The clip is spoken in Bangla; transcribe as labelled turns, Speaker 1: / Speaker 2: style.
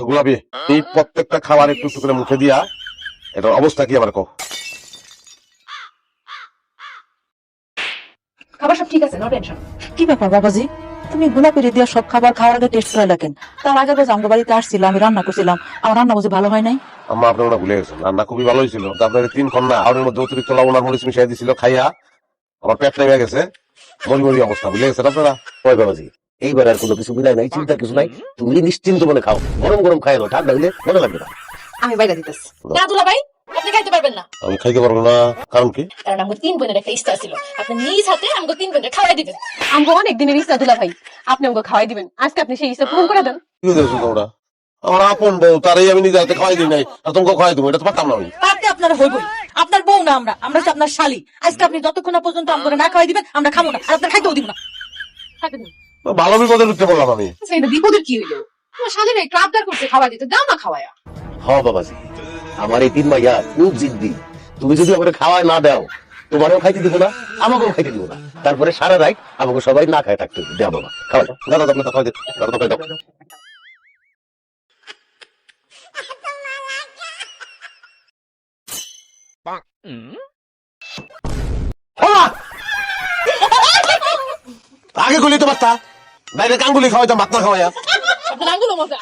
Speaker 1: গোলাপি এই প্রত্যেকটা খাবার একটু একটু করে মুখে দিয়া এটার অবস্থা কি আবার কও।
Speaker 2: খাবার সব ঠিক আছে, নো টেনশন।
Speaker 3: কি ব্যাপার বাবাজি, তুমি গোলাপি দিয়া সব খাবার খাওয়ার আগে টেস্ট করে রাখেন। তার আগে বলছে আমার বাড়িতে আসছিল, আমি রান্না করছিলাম, আমার রান্না বুঝে ভালো হয় নাই।
Speaker 1: আম্মা আপনার ওটা ভুলে গেছেন, রান্না খুবই ভালো হয়েছিল। আপনার 3 কন্যা আর মধ্যে অতিরিক্ত লবণ আর মরিচ মিশিয়ে দিছিল, খাইয়া আমার পেট নেমে গেছে, মরি মরি অবস্থা। ভুলে গেছেন আপনারা?
Speaker 4: ওই বাবাজি, এইবার আর কোনো কিছু মিলাই নাই, চিন্তা কিছু নাই। তুমি নিশ্চিন্ত মনে খাও, গরম গরম খাই না, ঠান্ডা হইলে মনে লাগবে না।
Speaker 2: আমি বাইরে দিতেছি। না দুলা ভাই, আপনি খাইতে পারবেন না।
Speaker 1: আমি খাইতে পারবো না, কারণ কি?
Speaker 2: কারণ আমাকে 3 বোনের একটা ইচ্ছা ছিল, আপনি নিজ হাতে আমাকে 3 বোনের খাওয়াই দিবেন। আমাকে অনেক দিনের ইচ্ছা দুলা ভাই, আপনি আমাকে খাওয়াই দিবেন। আজকে আপনি সেই ইচ্ছা পূরণ করে দেন।
Speaker 1: কি হয়েছে তোমরা? আমার আপন বউ, তারই আমি নিজে হাতে খাওয়াই দিই নাই, আর তোমাকে খাওয়াই দেবো, এটা তো পারতাম না আমি।
Speaker 3: পারতে আপনারা হইবই, আপনার বউ না আমরা, আমরা হচ্ছে আপনার শালি। আজকে আপনি যতক্ষণ না পর্যন্ত আমরা না খাওয়াই দিবেন আমরা খাবো না, আর আপনার খাইতেও দিব না।
Speaker 2: খাইতে দিন।
Speaker 1: ভালো বিপদের উঠতে বললাম আমি।
Speaker 2: এটা বিপদের কি হইলো? তোমার স্বাধীন একটু আবদার করতে খাওয়া দিতে দাও না খাওয়ায়া।
Speaker 4: হ বাবাজি, আমার এই 3 ভাইয়া খুব জিদ্দি। তুমি যদি আমাকে খাওয়ায় না দাও, তোমারও খাইতে দিব না, আমাকেও খাইতে দিব না। তারপরে সারা রাত আমাকে সবাই না খায় থাকতে হবে। দেও বাবা, খাওয়া দাও।
Speaker 1: দাদা আপনি তো খাওয়াই দিন, দাদা তো খাই দাও। আগে গুলি তো পারতা, বাইরে কাঙ্গুলি খাওয়াইতাম, ভাত না খাওয়াইয়া।
Speaker 2: আপনার আঙ্গুলো মজা।